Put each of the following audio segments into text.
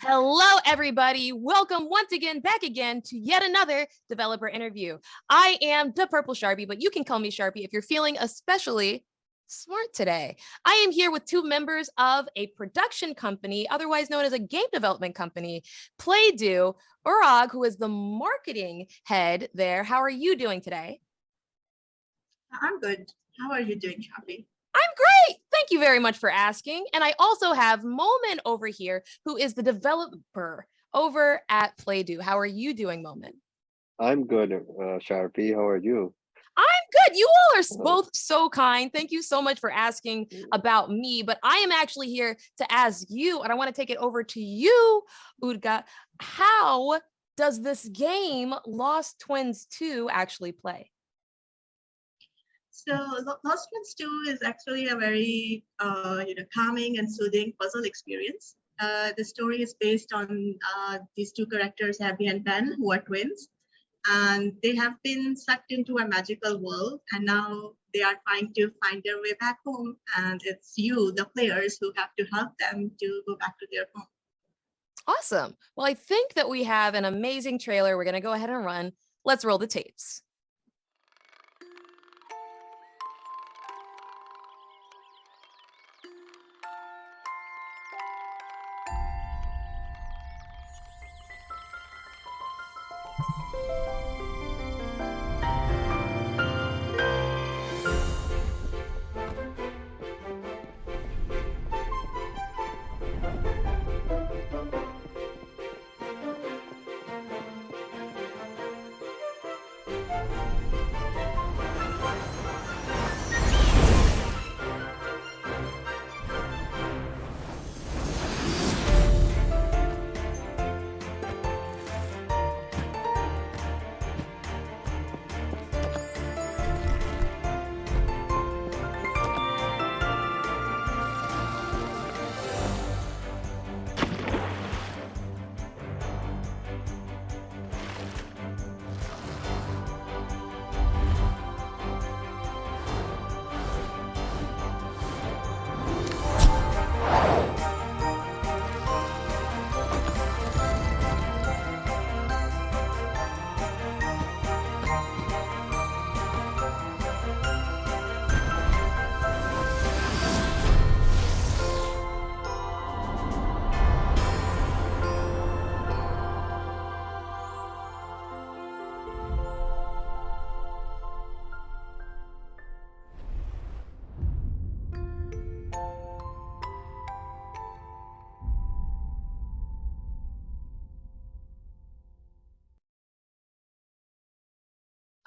Hello, everybody. Welcome once again, back again to yet another developer interview. I am the Purple Sharpie, but you can call me Sharpie if you're feeling especially smart today. I am here with two members of a production company, otherwise known as a game development company, Playdo. Urag, who is the marketing head there. How are you doing today? I'm good. How are you doing, Sharpie? I'm great. Thank you very much for asking. And I also have Moment over here, who is the developer over at Playdo. How are you doing, Moment? I'm good, Sharpie. How are you? I'm good. You all are both so kind. Thank you so much for asking about me. But I am actually here to ask you, and I want to take it over to you, Udga. How does this game, Lost Twins 2, actually play? So Lost Twins 2 is actually a very calming and soothing puzzle experience. The story is based on these two characters, Abby and Ben, who are twins. And they have been sucked into a magical world, and now they are trying to find their way back home. And it's you, the players, who have to help them to go back to their home. Awesome. Well, I think that we have an amazing trailer. We're going to go ahead and run. Let's roll the tapes.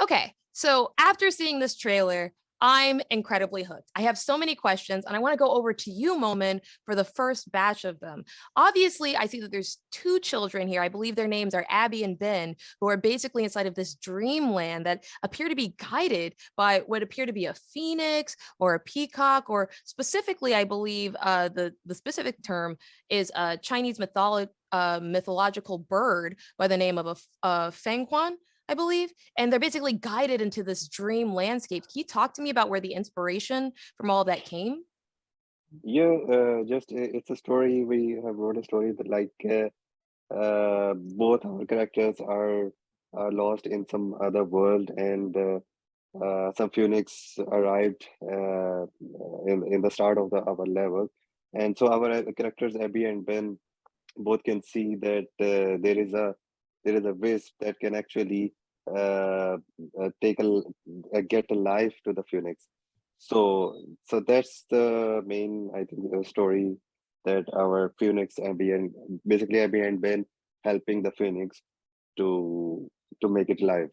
Okay, so after seeing this trailer, I'm incredibly hooked. I have so many questions, and I want to go over to you, Moment, for the first batch of them. Obviously, I see that there's two children here. I believe their names are Abby and Ben, who are basically inside of this dreamland that appear to be guided by what appear to be a phoenix or a peacock, or specifically, I believe the specific term is a Chinese mythological bird by the name of a fenghuan, I believe, and they're basically guided into this dream landscape. Can you talk to me about where the inspiration from all of that came? Yeah, it's a story. We have wrote a story that both our characters are lost in some other world, and some phoenix arrived in the start of our level, and so our characters Abby and Ben both can see that there is a wisp that can actually uh, get a life to the phoenix. So that's the main, I think, story, that our phoenix Abby and basically Abby and Ben helping the phoenix to make it live.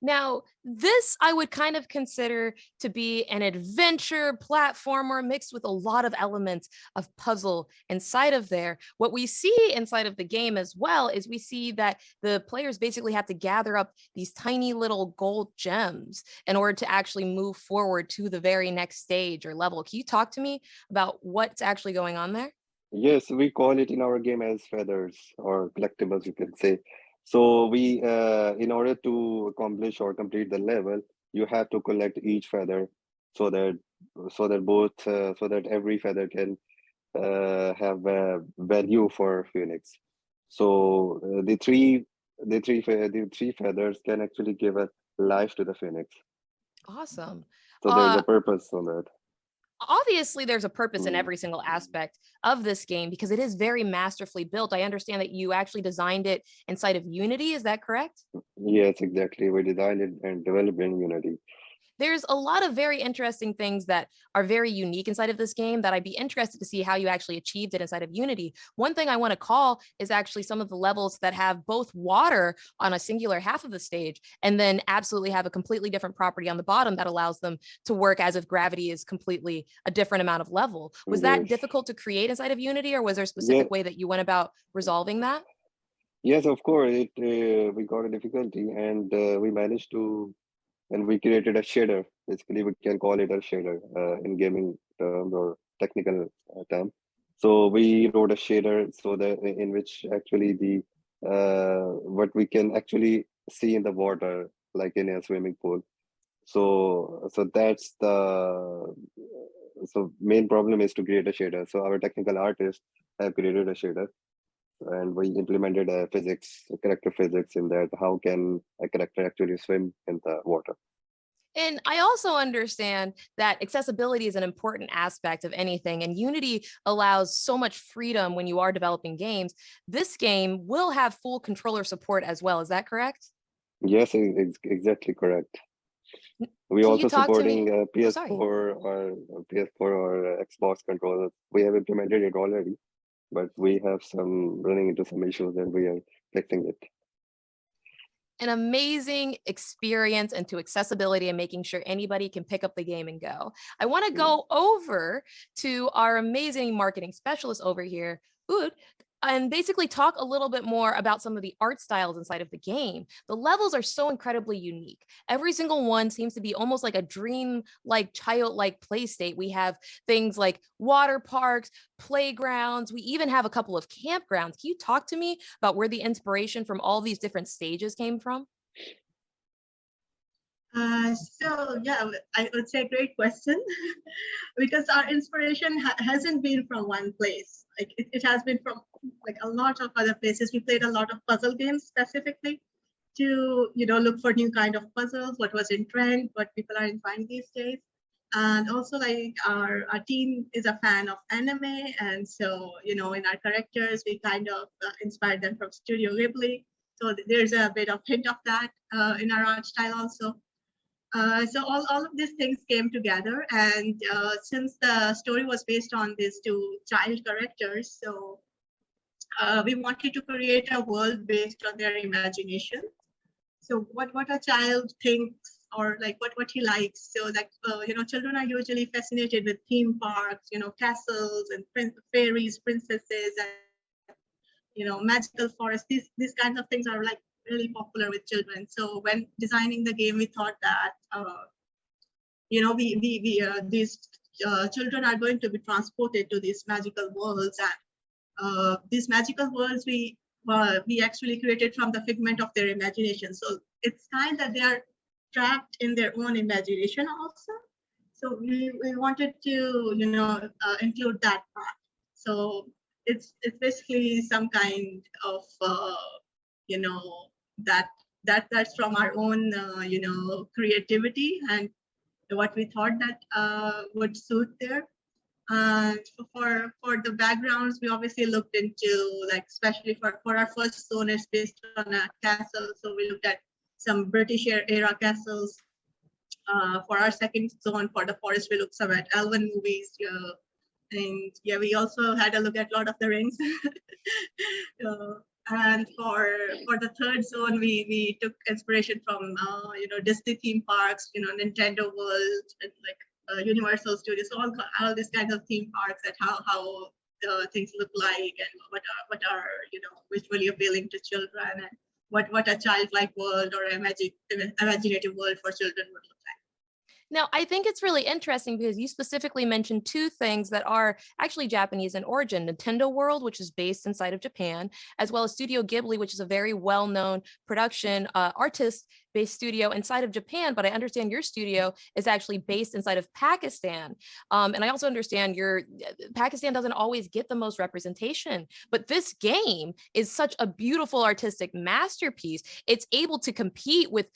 Now, this I would kind of consider to be an adventure platformer mixed with a lot of elements of puzzle inside of there. What we see inside of the game as well is we see that the players basically have to gather up these tiny little gold gems in order to actually move forward to the very next stage or level. Can you talk to me about what's actually going on there? Yes, we call it in our game as feathers or collectibles, you can say. So in order to accomplish or complete the level, you have to collect each feather, so that so that every feather can have a value for Phoenix. So the three feathers can actually give a life to the Phoenix. Awesome. So there's a purpose on that. Obviously there's a purpose in Mm. every single aspect of this game because it is very masterfully built. I understand that you actually designed it inside of Unity. Is that correct? Yes, exactly. We designed it and developed in Unity. There's a lot of very interesting things that are very unique inside of this game that I'd be interested to see how you actually achieved it inside of Unity. One thing I want to call is actually some of the levels that have both water on a singular half of the stage and then absolutely have a completely different property on the bottom that allows them to work as if gravity is completely a different amount of level. Was that Yes. difficult to create inside of Unity, or was there a Yeah. specific way that you went about resolving that? Yes, of course. We got a difficulty, and we managed to, and we created a shader. Basically, we can call it a shader in gaming terms or technical term. So we wrote a shader so that in which actually the what we can actually see in the water, like in a swimming pool. So that's the so main problem is to create a shader. So our technical artists have created a shader, and we implemented a physics, a character physics in that. How can a character actually swim in the water? And I also understand that accessibility is an important aspect of anything, and Unity allows so much freedom when you are developing games. This game will have full controller support as well. Is that correct? Yes, exactly correct. We Can you also talk to supporting me? Oh, sorry. PS4 or Xbox controllers. We have implemented it already, but we have some running into some issues and we are fixing it. An amazing experience into accessibility and making sure anybody can pick up the game and go. I want to go over to our amazing marketing specialist over here, Ud, and basically talk a little bit more about some of the art styles inside of the game. The levels are so incredibly unique. Every single one seems to be almost like a dream-like, childlike play state. We have things like water parks, playgrounds. We even have a couple of campgrounds. Can you talk to me about where the inspiration from all these different stages came from? So yeah, I would say great question because our inspiration hasn't been from one place. Like it has been from like a lot of other places. We played a lot of puzzle games specifically to look for new kind of puzzles, what was in trend, what people are enjoying these days. And also like our team is a fan of anime, and so in our characters we kind of inspired them from Studio Ghibli. So there's a bit of hint of that in our art style also. So all of these things came together, and since the story was based on these two child characters, so we wanted to create a world based on their imagination. So what a child thinks, or like what he likes. So like children are usually fascinated with theme parks, castles and fairies, princesses, and magical forests. These kinds of things are like really popular with children. So when designing the game, we thought that these children are going to be transported to these magical worlds, and these magical worlds we actually created from the figment of their imagination. So it's kind that they are trapped in their own imagination also. So we wanted to include that part. So it's basically some kind of you know that that's from our own creativity and what we thought that would suit there. And for the backgrounds, we obviously looked into, like, especially for our first zone, it's based on a castle. So we looked at some British era castles. For our second zone, for the forest, we looked some at Elven movies. And yeah, we also had a look at Lord of the Rings. And for the third zone, we took inspiration from Disney theme parks, Nintendo World, and like Universal Studios, so all these kinds of theme parks, and how things look like, and what are visually appealing to children, and what a childlike world or imaginative world for children would look like. Now, I think it's really interesting because you specifically mentioned two things that are actually Japanese in origin: Nintendo World, which is based inside of Japan, as well as Studio Ghibli, which is a very well-known production artist-based studio inside of Japan. But I understand your studio is actually based inside of Pakistan. And I also understand your Pakistan doesn't always get the most representation, but this game is such a beautiful artistic masterpiece. It's able to compete with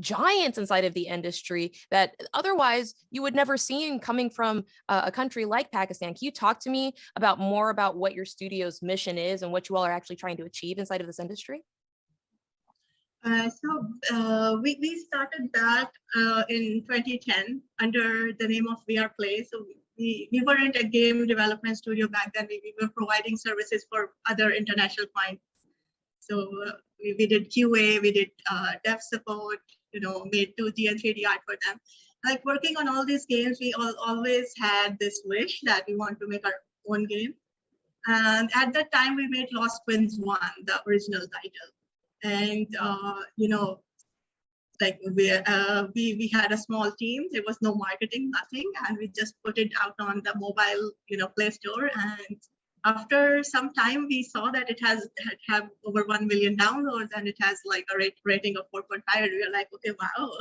giants inside of the industry that otherwise you would never see coming from a country like Pakistan. Can you talk to me about more about what your studio's mission is and what you all are actually trying to achieve inside of this industry? We started that in 2010 under the name of VR Play. So we weren't a game development studio back then. We were providing services for other international clients. So we did QA, we did dev support, made 2D and 3D art for them. Like working on all these games, we always had this wish that we want to make our own game. And at that time, we made Lost Twins 1, the original title. And, like we had a small team. There was no marketing, nothing. And we just put it out on the mobile, Play Store. And after some time, we saw that it had over 1 million downloads and it has like a rating of 4.5. And we were like, okay, wow.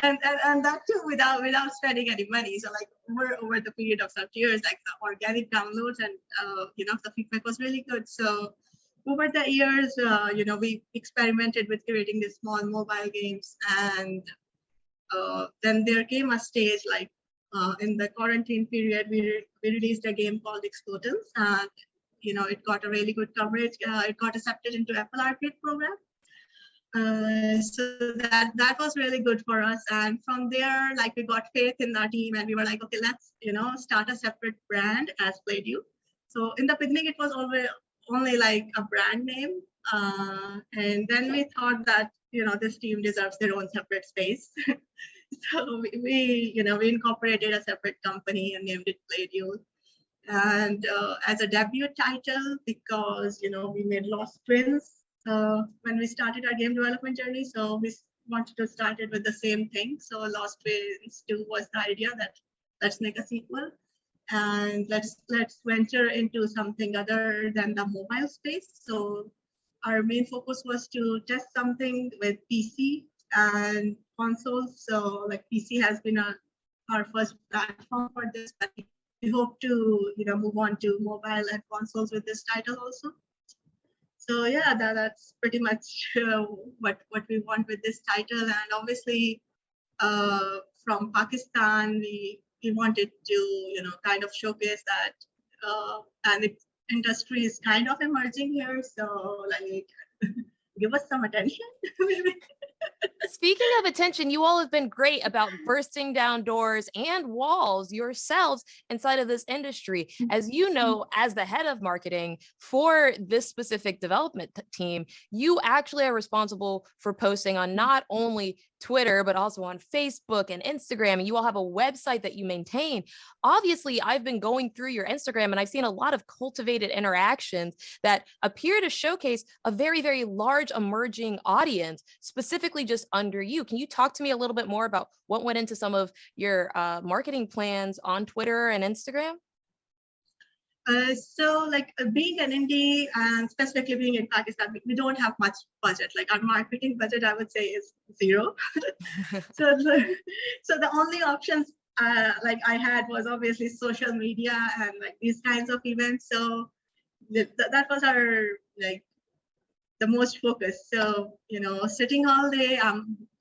and that too without spending any money. So like over the period of some years, like the organic downloads and the feedback was really good. So over the years, we experimented with creating these small mobile games, and then there came a stage like in the quarantine period, we released a game called Explotons, and it got a really good coverage. It got accepted into Apple Arcade program. So that was really good for us. And from there, like we got faith in our team and we were like, okay, let's, start a separate brand as Playdew. So in the beginning, it was only like a brand name. And then we thought that, this team deserves their own separate space. So we incorporated a separate company and named it Playdew. And as a debut title, because, we made Lost Twins when we started our game development journey. So we wanted to start it with the same thing. So Lost Twins 2 was the idea that let's make a sequel and let's venture into something other than the mobile space. So our main focus was to test something with PC and consoles. So like PC has been our first platform for this, but we hope to move on to mobile and consoles with this title also. So yeah, that's pretty much what we want with this title. And obviously from Pakistan, we wanted to kind of showcase that, and the industry is kind of emerging here. So like give us some attention. Speaking of attention, you all have been great about bursting down doors and walls yourselves inside of this industry. As you know, as the head of marketing for this specific development team, you actually are responsible for posting on not only Twitter, but also on Facebook and Instagram. And you all have a website that you maintain. Obviously, I've been going through your Instagram and I've seen a lot of cultivated interactions that appear to showcase a very, very large emerging audience, specifically just under you. Can you talk to me a little bit more about what went into some of your marketing plans on Twitter and Instagram? So like being an indie and specifically being in Pakistan, we don't have much budget. Like our marketing budget, I would say, is zero. So the only options like I had was obviously social media and like these kinds of events. So that was our like the most focus. So sitting all day,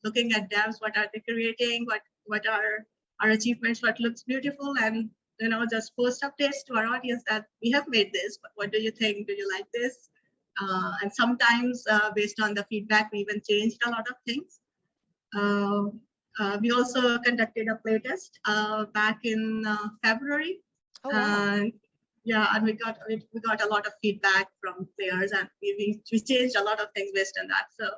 looking at devs, what are they creating, what are our achievements, what looks beautiful, and just post updates to our audience that we have made this, but what do you think? Do you like this? And sometimes based on the feedback, we even changed a lot of things. We also conducted a playtest back in February. Oh, wow. And yeah, and we got a lot of feedback from players, and we changed a lot of things based on that. So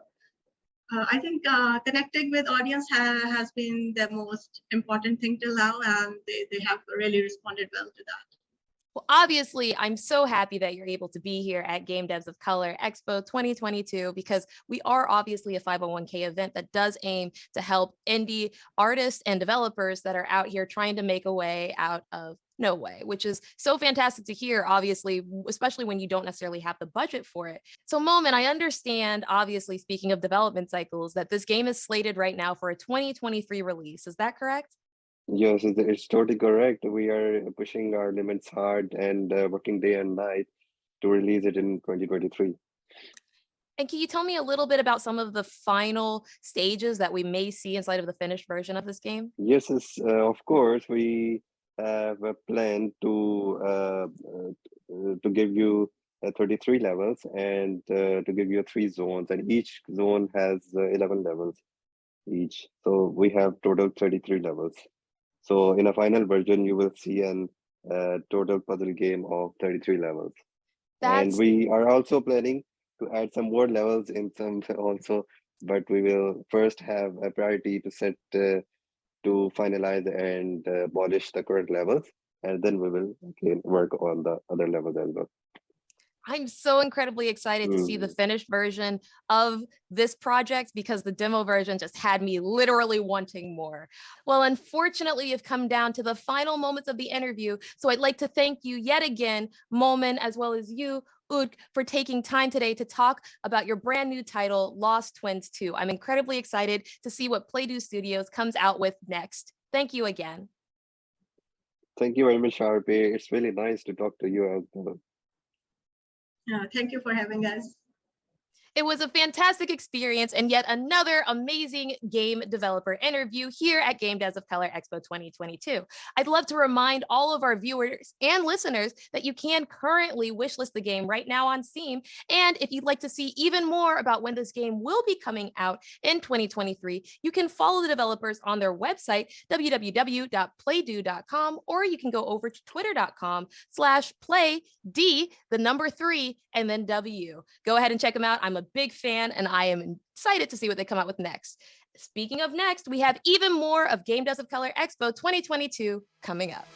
I think connecting with audience has been the most important thing till now, and they have really responded well to that. Well, obviously, I'm so happy that you're able to be here at Game Devs of Color Expo 2022 because we are obviously a 501(k) event that does aim to help indie artists and developers that are out here trying to make a way out of no way, which is so fantastic to hear, obviously, especially when you don't necessarily have the budget for it. So, Moment, I understand, obviously, speaking of development cycles, that this game is slated right now for a 2023 release. Is that correct? Yes, it's totally correct. We are pushing our limits hard and working day and night to release it in 2023. And can you tell me a little bit about some of the final stages that we may see inside of the finished version of this game? Yes, of course, we have a plan to give you 33 levels and to give you three zones, and each zone has 11 levels each. So we have total 33 levels. So in a final version, you will see an total puzzle game of 33 levels. And That's we are also planning to add some more levels in some also, but we will first have a priority to set to finalize and polish the current levels, and then we will again work on the other levels as well. I'm so incredibly excited to see the Mm. finished version of this project because the demo version just had me literally wanting more. Well, unfortunately, you've come down to the final moments of the interview. So I'd like to thank you yet again, Momin, as well as you, Ud, for taking time today to talk about your brand new title, Lost Twins 2. I'm incredibly excited to see what Playdo Studios comes out with next. Thank you again. Thank you very much, Sharpie. It's really nice to talk to you as well. Thank you for having us. It was a fantastic experience and yet another amazing game developer interview here at Game Devs of Color Expo 2022. I'd love to remind all of our viewers and listeners that you can currently wishlist the game right now on Steam. And if you'd like to see even more about when this game will be coming out in 2023, you can follow the developers on their website, www.playdo.com, or you can go over to twitter.com/playD3 and then W. Go ahead and check them out. I'm a big fan and I am excited to see what they come out with next. Speaking of next, we have even more of Game Devs of Color Expo 2022 coming up.